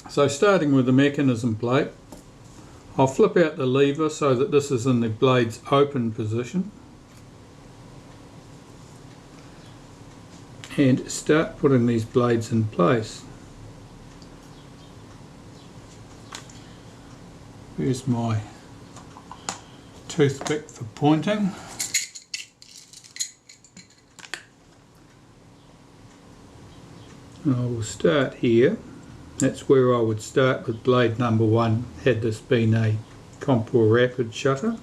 So starting with the mechanism plate, I'll flip out the lever so that this is in the blade's open position and start putting these blades in place. Here's my toothpick for pointing. And I will start here. That's where I would start with blade number 1 had this been a Seikosha-Rapid shutter.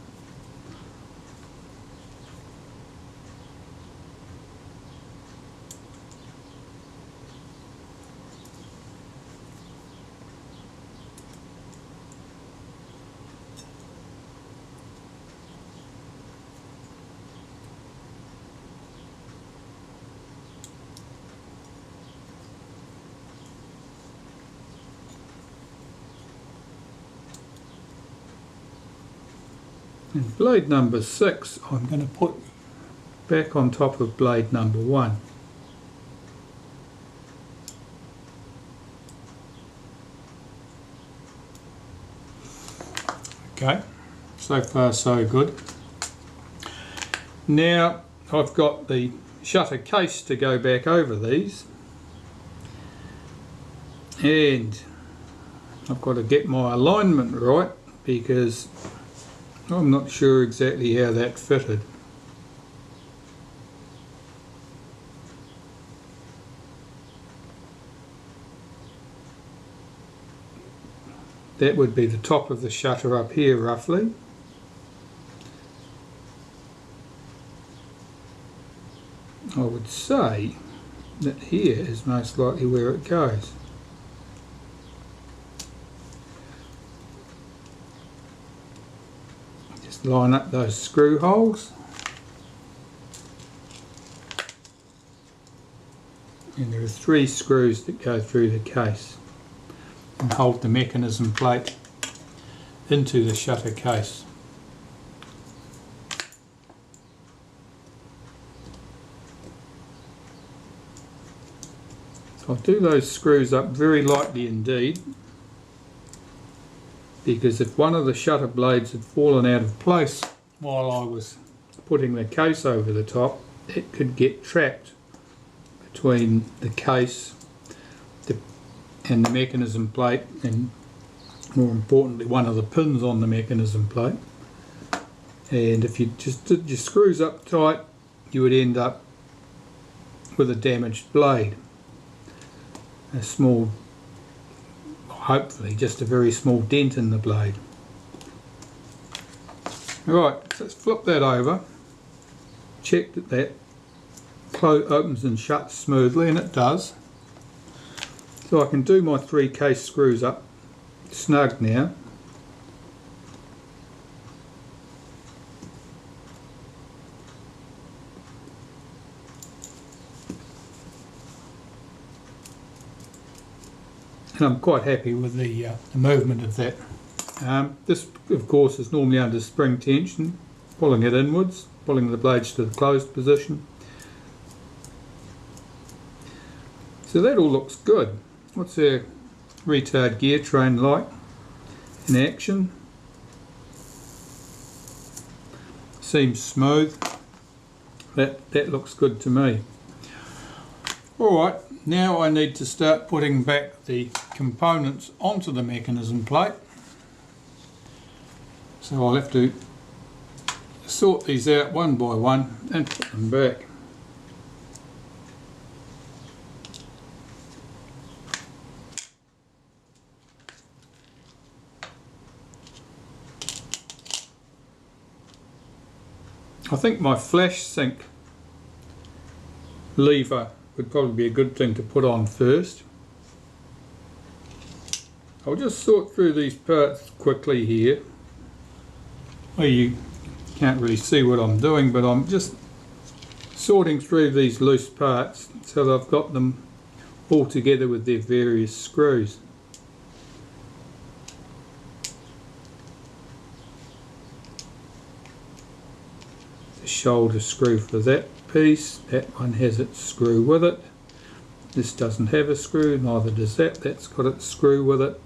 And blade number 6 I'm going to put back on top of blade number 1. Okay, so far so good. Now I've got the shutter case to go back over these, and I've got to get my alignment right because I'm not sure exactly how that fitted. That would be the top of the shutter up here roughly. I would say that here is most likely where it goes. Line up those screw holes, and there are 3 screws that go through the case and hold the mechanism plate into the shutter case. So I'll do those screws up very lightly indeed, because if one of the shutter blades had fallen out of place while I was putting the case over the top, it could get trapped between the case and the mechanism plate, and more importantly one of the pins on the mechanism plate. And if you just did your screws up tight, you would end up with a damaged blade. A small, hopefully just a very small dent in the blade. Right, so let's flip that over, check that that opens and shuts smoothly, and it does. So I can do my 3 case screws up snug now. And I'm quite happy with the movement of that. This of course is normally under spring tension, pulling it inwards, pulling the blades to the closed position. So that all looks good. What's our retard gear train like in action? Seems smooth. That looks good to me. Alright, now I need to start putting back the components onto the mechanism plate. So I'll have to sort these out one by one and put them back. I think my flash sync lever would probably be a good thing to put on first. I'll just sort through these parts quickly here. Well, you can't really see what I'm doing, but I'm just sorting through these loose parts so that I've got them all together with their various screws. The shoulder screw for that piece, that one has its screw with it. This doesn't have a screw, neither does that. That's got its screw with it.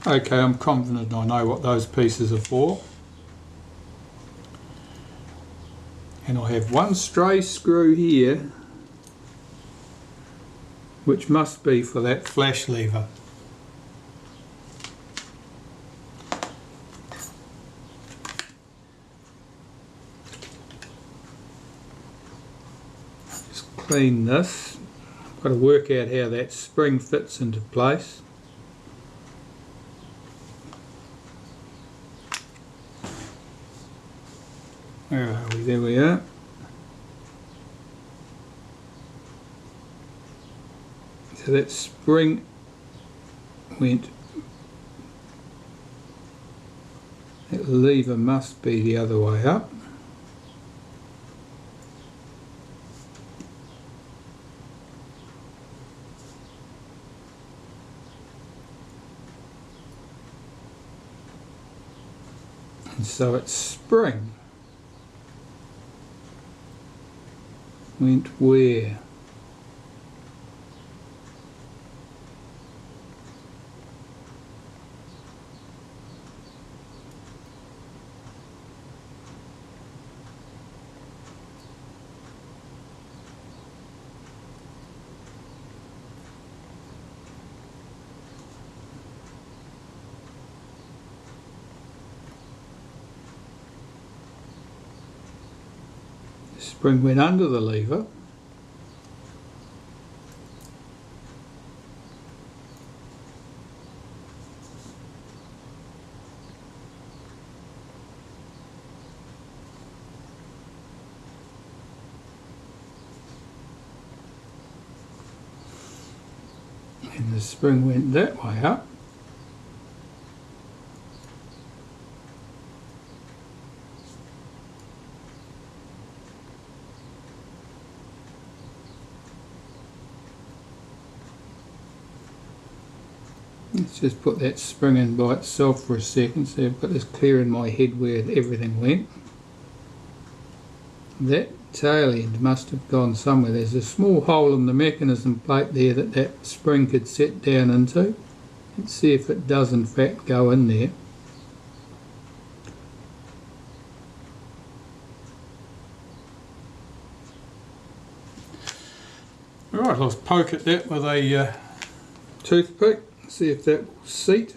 Okay, I'm confident I know what those pieces are for. And I have one stray screw here, which must be for that flash lever. Just clean this. I've got to work out how that spring fits into place. Where are we? There we are. So that spring went, that lever must be the other way up. And so its spring went where? The spring went under the lever. And the spring went that way up. Let's just put that spring in by itself for a second, so I've got this clear in my head where everything went. That tail end must have gone somewhere. There's a small hole in the mechanism plate there that that spring could set down into. Let's see if it does in fact go in there. Right, I'll poke at that with a toothpick, see if that will seat.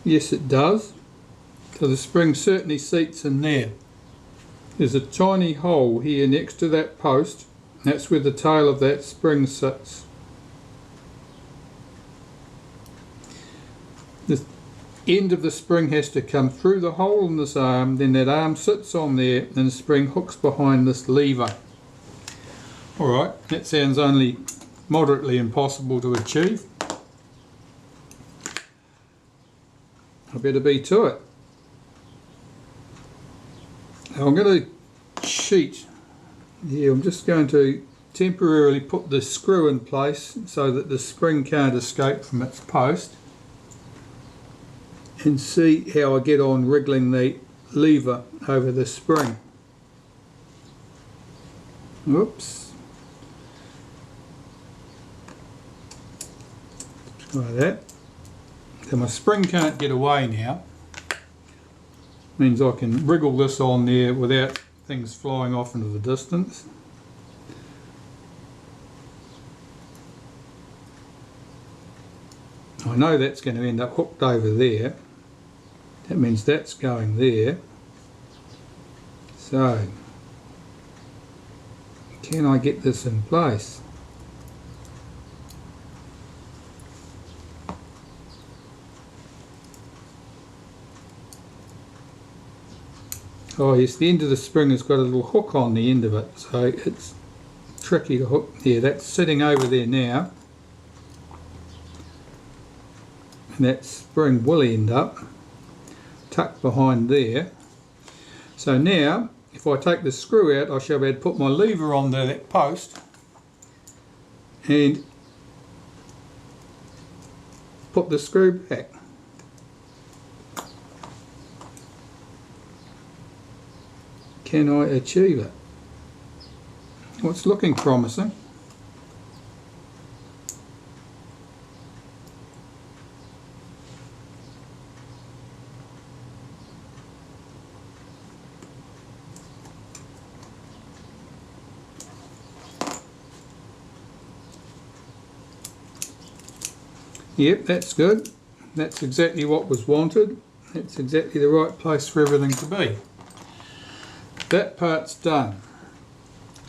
Yes, it does. So the spring certainly seats in there. There's a tiny hole here next to that post. That's where the tail of that spring sits. The end of the spring has to come through the hole in this arm, then that arm sits on there and the spring hooks behind this lever. Alright, that sounds only moderately impossible to achieve. I better be to it. I'm going to cheat here. I'm just going to temporarily put the screw in place so that the spring can't escape from its post, and see how I get on wriggling the lever over the spring. Whoops. Try that. So my spring can't get away now. Means I can wriggle this on there without things flying off into the distance. I know that's going to end up hooked over there. That means that's going there. So, can I get this in place? Oh yes, the end of the spring has got a little hook on the end of it, so it's tricky to hook. Yeah, that's sitting over there now. And that spring will end up tucked behind there. So now, if I take the screw out, I shall be able to put my lever on that post and put the screw back. Can I achieve it? Well, it's looking promising. Yep, that's good. That's exactly what was wanted. It's exactly the right place for everything to be. That part's done.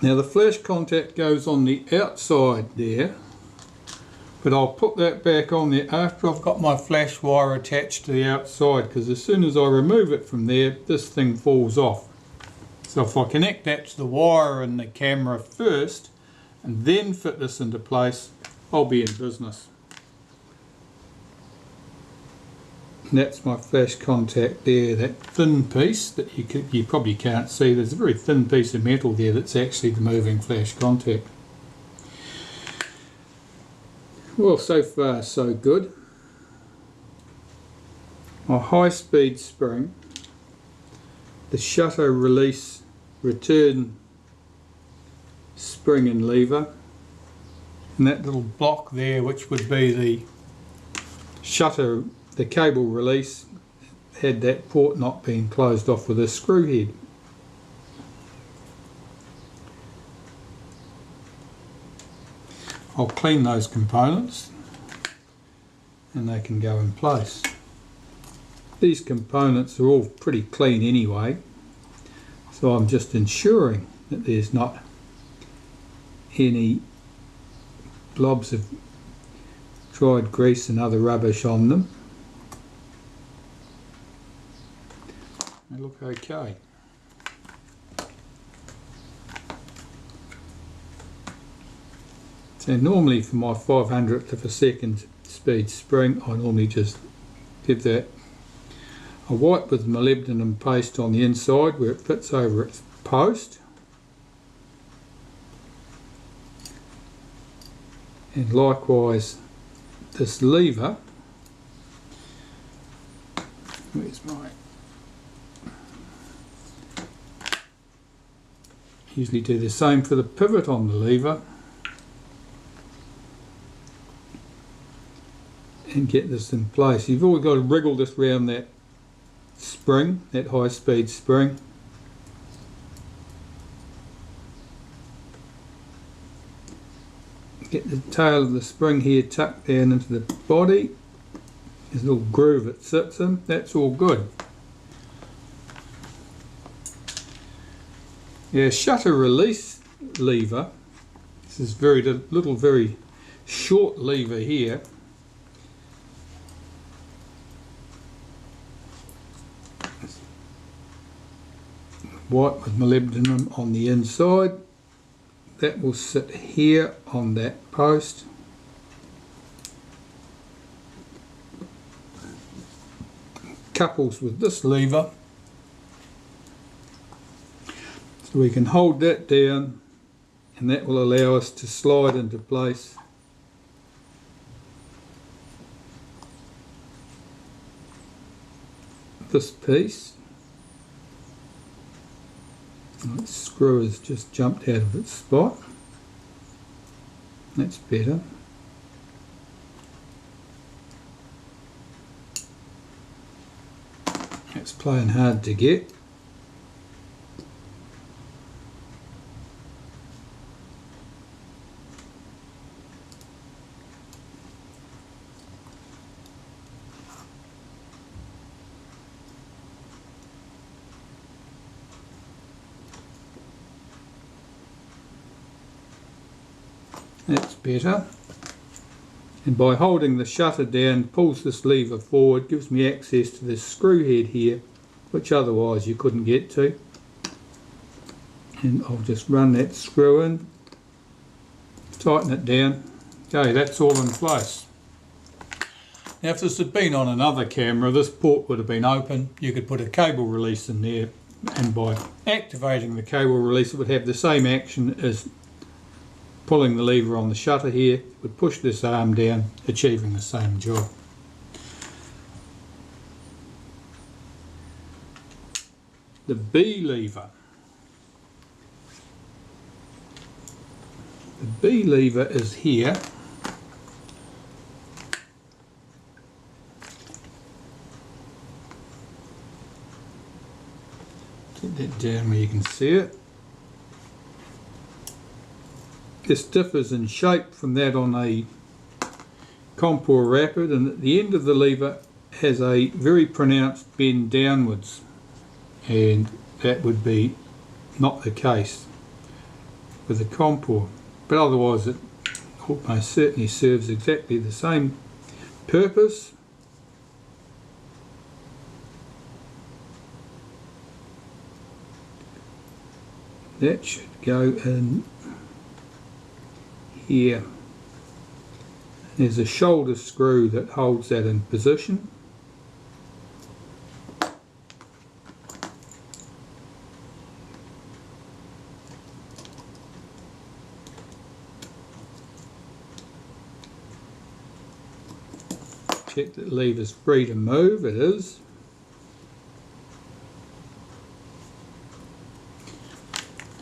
Now the flash contact goes on the outside there, but I'll put that back on there after I've got my flash wire attached to the outside, because as soon as I remove it from there, this thing falls off. So if I connect that to the wire and the camera first and then fit this into place, I'll be in business. And that's my flash contact there, that thin piece that you probably can't see. There's a very thin piece of metal there that's actually the moving flash contact. Well, so far so good. My high-speed spring, the shutter release return spring and lever, and that little block there, which would be the shutter, the cable release, had that port not been closed off with a screw head. I'll clean those components and they can go in place. These components are all pretty clean anyway, so I'm just ensuring that there's not any blobs of dried grease and other rubbish on them. They look okay. So normally for my 500th of a second speed spring, I normally just give that a wipe with molybdenum paste on the inside where it fits over its post. And likewise this lever, where's my, usually do the same for the pivot on the lever and get this in place. You've always got to wriggle this round that spring, that high speed spring. Get the tail of the spring here tucked down into the body. There's a little groove it sits in. That's all good. Yeah, shutter release lever. This is very short lever here. White with molybdenum on the inside. That will sit here on that post. Couples with this lever. So we can hold that down and that will allow us to slide into place. This piece. The screw has just jumped out of its spot. That's better. It's playing hard to get. That's better. And by holding the shutter down, pulls this lever forward, gives me access to this screw head here, which otherwise you couldn't get to. And I'll just run that screw in, tighten it down. Okay, that's all in place. Now if this had been on another camera, this port would have been open. You could put a cable release in there, and by activating the cable release it would have the same action as pulling the lever on the shutter here. Would push this arm down, achieving the same job. The B lever. The B lever is here. Get that down where you can see it. This differs in shape from that on a Seikosha-Rapid, and at the end of the lever has a very pronounced bend downwards, and that would be not the case with the Seikosha, but otherwise it almost certainly serves exactly the same purpose. That should go in here. There's a shoulder screw that holds that in position. Check that the lever's free to move. It is.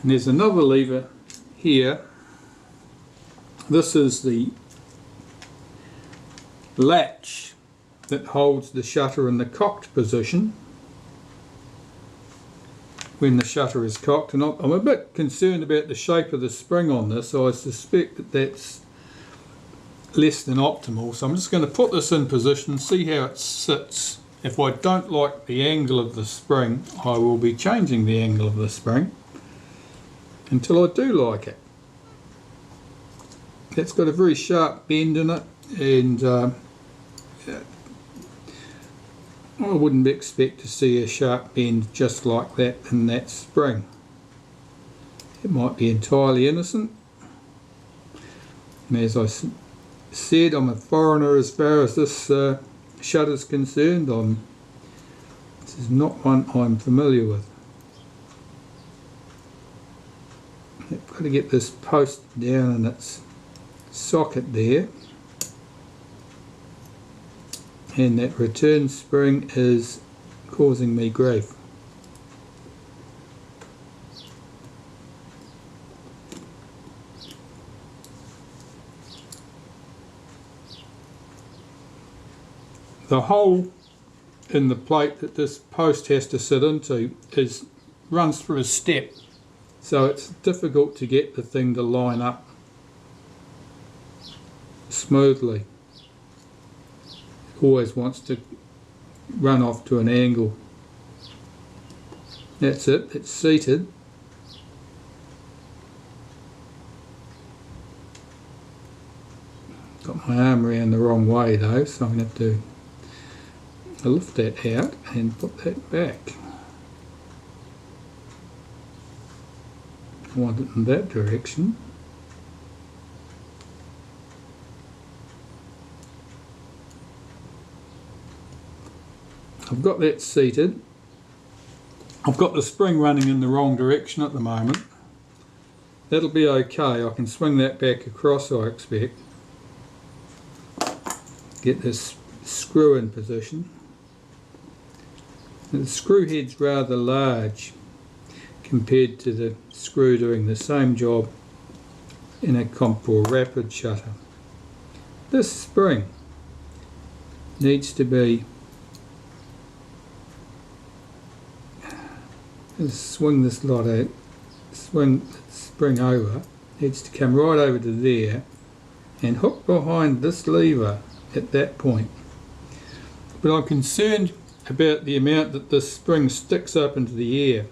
And there's another lever here. This is the latch that holds the shutter in the cocked position when the shutter is cocked, and I'm a bit concerned about the shape of the spring on this. I suspect that that's less than optimal, so I'm just going to put this in position, see how it sits. If I don't like the angle of the spring, I will be changing the angle of the spring until I do like it. It's got a very sharp bend in it, and I wouldn't expect to see a sharp bend just like that in that spring. It might be entirely innocent. And as I said, I'm a foreigner as far as this shutter is concerned. This is not one I'm familiar with. I've got to get this post down in its socket there, and that return spring is causing me grief. The hole in the plate that this post has to sit into runs through a step, so it's difficult to get the thing to line up smoothly. It always wants to run off to an angle. That's it, it's seated. Got my arm around the wrong way though, so I'm going to have to lift that out and put that back. I want it in that direction. I've got that seated. I've got the spring running in the wrong direction at the moment. That'll be okay. I can swing that back across, I expect. Get this screw in position. And the screw head's rather large compared to the screw doing the same job in a Seikosha-Rapid shutter. This spring needs to be, swing this lot out, swing the spring over, needs to come right over to there and hook behind this lever at that point. But I'm concerned about the amount that this spring sticks up into the air.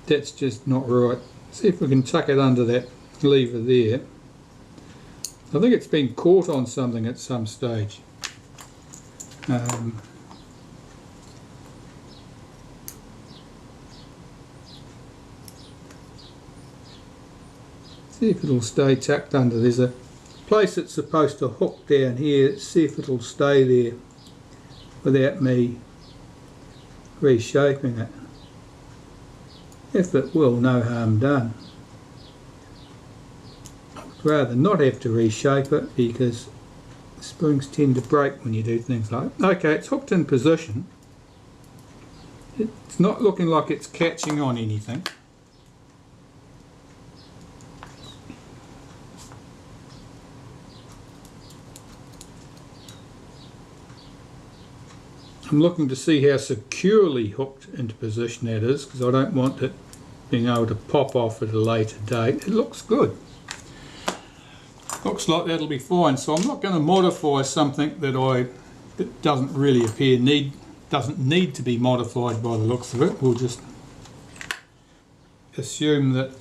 That's just not right. See if we can tuck it under that lever there. I think it's been caught on something at some stage. See if it'll stay tucked under. There's a place that's supposed to hook down here. Let's see if it'll stay there without me reshaping it. If it will, no harm done. I'd rather not have to reshape it because springs tend to break when you do things like that. Okay, it's hooked in position, It's not looking like it's catching on anything. I'm looking to see how securely hooked into position that is, because I don't want it being able to pop off at a later date. It looks good. Looks like that'll be fine. So I'm not going to modify something that doesn't really appear doesn't need to be modified by the looks of it. We'll just assume that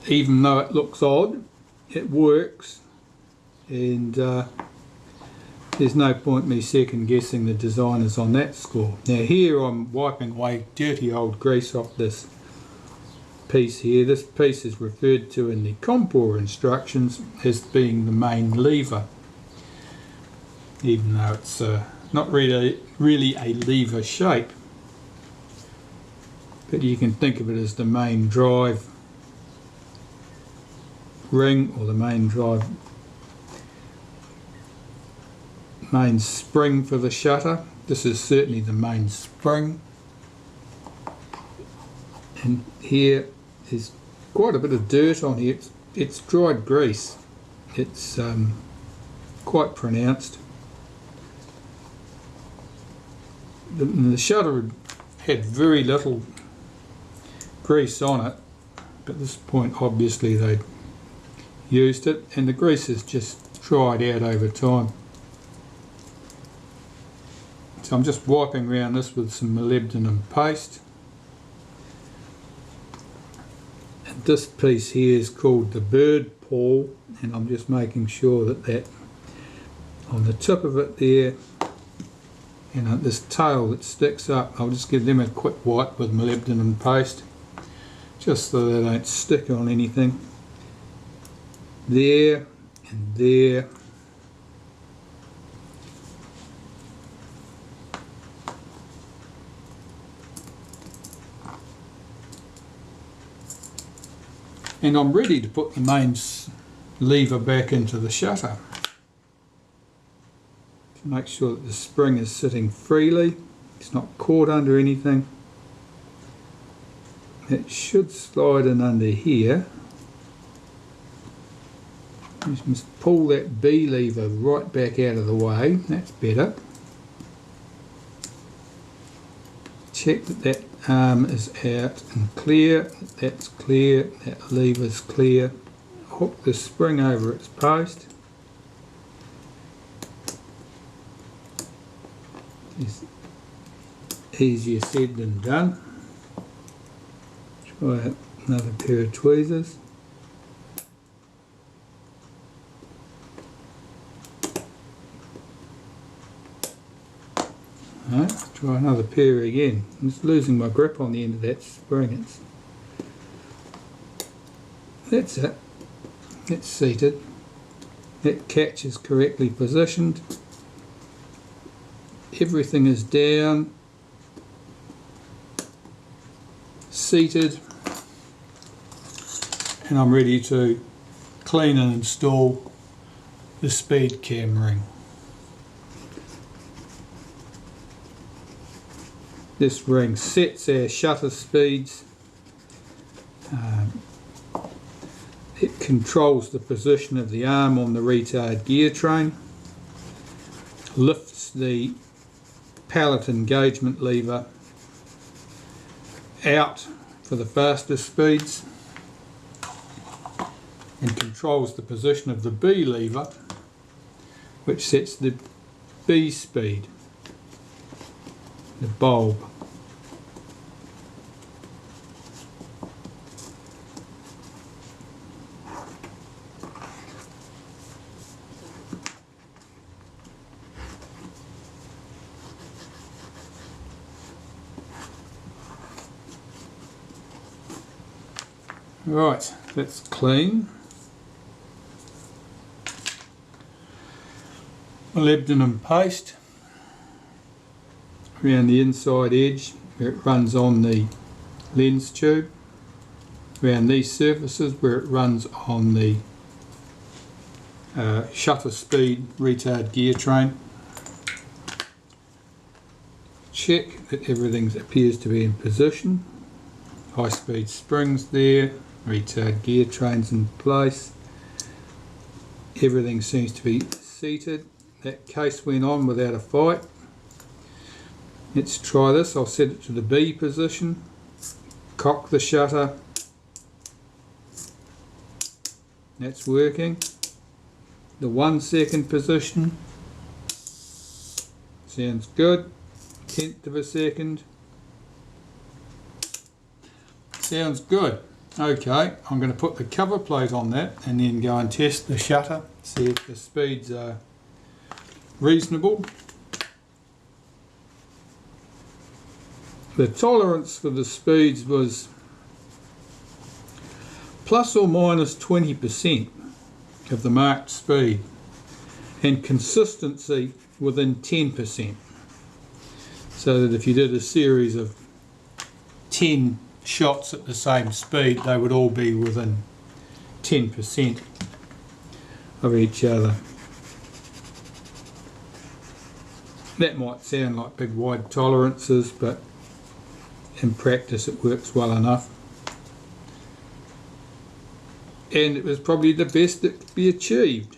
even though it looks odd, it works, and there's no point me second guessing the designers on that score. Now here I'm wiping away dirty old grease off this piece here. This piece is referred to in the Compor instructions as being the main lever, even though it's not really a lever shape, but you can think of it as the main drive ring, or the main spring for the shutter. This is certainly the main spring, and here is quite a bit of dirt on here. It's dried grease. It's quite pronounced. The shutter had very little grease on it, but at this point obviously they used it, and the grease has just dried out over time. So I'm just wiping around this with some molybdenum paste. And this piece here is called the bird paw, and I'm just making sure that on the tip of it there, and this tail that sticks up, I'll just give them a quick wipe with molybdenum paste, just so they don't stick on anything. There and there. And I'm ready to put the main lever back into the shutter. To make sure that the spring is sitting freely, it's not caught under anything. It should slide in under here. Just pull that B lever right back out of the way, that's better. Check that arm is out and clear, that's clear, that lever's clear. Hook the spring over its post. It's easier said than done. Try another pair of tweezers. Right, try another pair again. I'm just losing my grip on the end of that spring. That's it. It's seated. That catch is correctly positioned. Everything is down, seated, and I'm ready to clean and install the speed cam ring. This ring sets our shutter speeds. It controls the position of the arm on the retard gear train, lifts the pallet engagement lever out for the faster speeds, and controls the position of the B lever, which sets the B speed, the bulb. Right, that's clean. Molybdenum paste around the inside edge where it runs on the lens tube, around these surfaces where it runs on the shutter speed retard gear train. check that everything appears to be in position. High speed springs there, retard gear trains in place. Everything seems to be seated. That case went on without a fight. Let's try this. I'll set it to the B position, cock the shutter. That's working. The 1 second position. Sounds good. 1/10 of a second. Sounds good. Okay, I'm going to put the cover plate on that and then go and test the shutter, see if the speeds are reasonable. The tolerance for the speeds was plus or minus 20% of the marked speed, and consistency within 10%. So that if you did a series of 10 shots at the same speed, they would all be within 10% of each other. That might sound like big wide tolerances, but in practice it works well enough. And it was probably the best that could be achieved.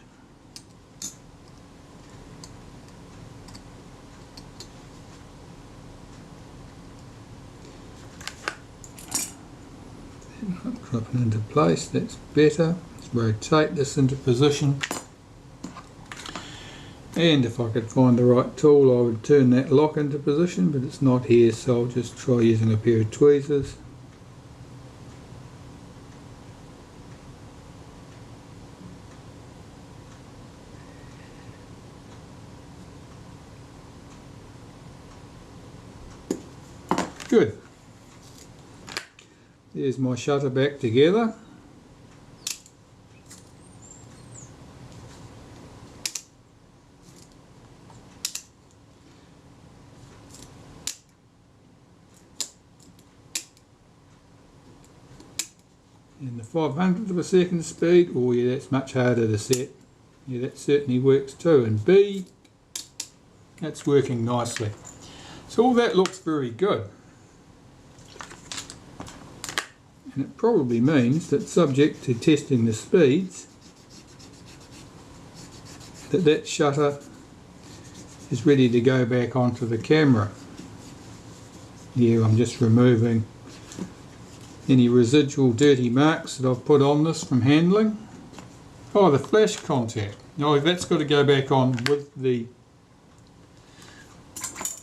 Dropping into place, that's better. Let's rotate this into position. And if I could find the right tool, I would turn that lock into position, but it's not here, so I'll just try using a pair of tweezers. Good. There's my shutter back together. And the 500th of a second speed, oh yeah, that's much harder to set. Yeah, that certainly works too. And B, that's working nicely. So all that looks very good. And it probably means that, subject to testing the speeds, that shutter is ready to go back onto the camera. Here I'm just removing any residual dirty marks that I've put on this from handling. Oh, the flash contact. No, that's got to go back on with the,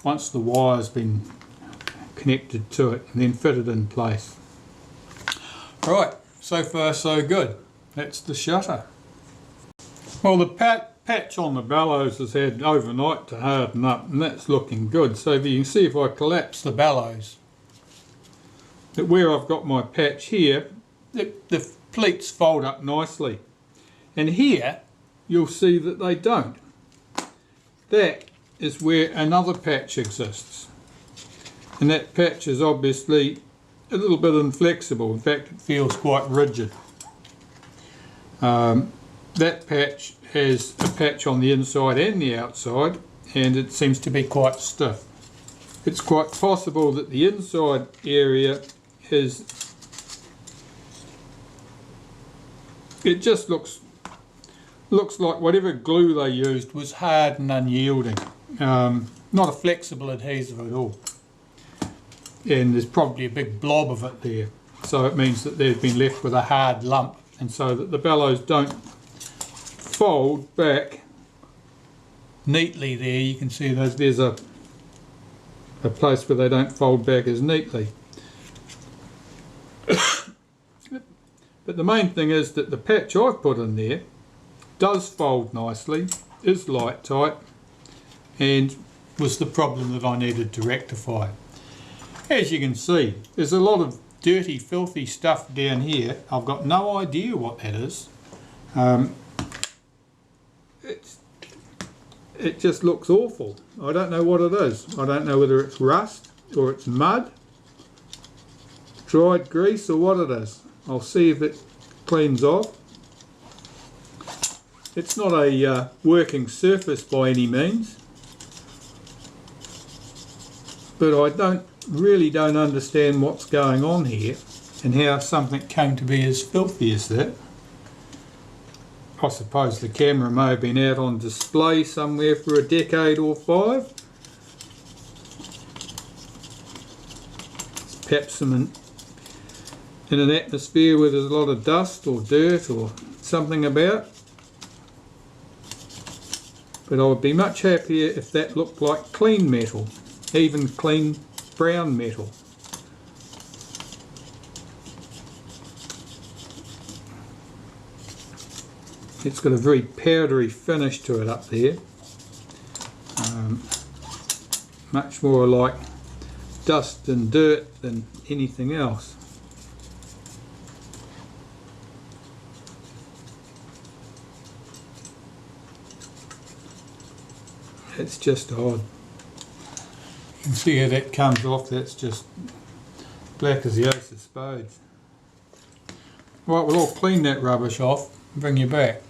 once the wire's been connected to it, and then fitted in place. Right, so far so good. That's the shutter. Well, the patch on the bellows has had overnight to harden up, and that's looking good. So if you can see, if I collapse the bellows, that where I've got my patch here, the pleats fold up nicely. And here, you'll see that they don't. That is where another patch exists. And that patch is obviously a little bit inflexible. In fact, it feels quite rigid. That patch has a patch on the inside and the outside, and it seems to be quite stiff. It's quite possible that the inside area is, it just looks like whatever glue they used was hard and unyielding. Not a flexible adhesive at all. And there's probably a big blob of it there, so it means that they've been left with a hard lump, and so that the bellows don't fold back neatly there. You can see there's a place where they don't fold back as neatly. But the main thing is that the patch I've put in there does fold nicely, is light tight, and was the problem that I needed to rectify. As you can see, there's a lot of dirty, filthy stuff down here. I've got no idea what that is. It just looks awful. I don't know what it is. I don't know whether it's rust or it's mud, dried grease, or what it is. I'll see if it cleans off. It's not a working surface by any means. but I really don't understand what's going on here and how something came to be as filthy as that. I suppose the camera may have been out on display somewhere for a decade or 5. It's perhaps in an atmosphere where there's a lot of dust or dirt or something about. But I would be much happier if that looked like clean metal, even clean brown metal. It's got a very powdery finish to it up there, much more like dust and dirt than anything else. It's just odd. You can see how that comes off, that's just black as the ace of spades. Right, we'll all clean that rubbish off and bring you back.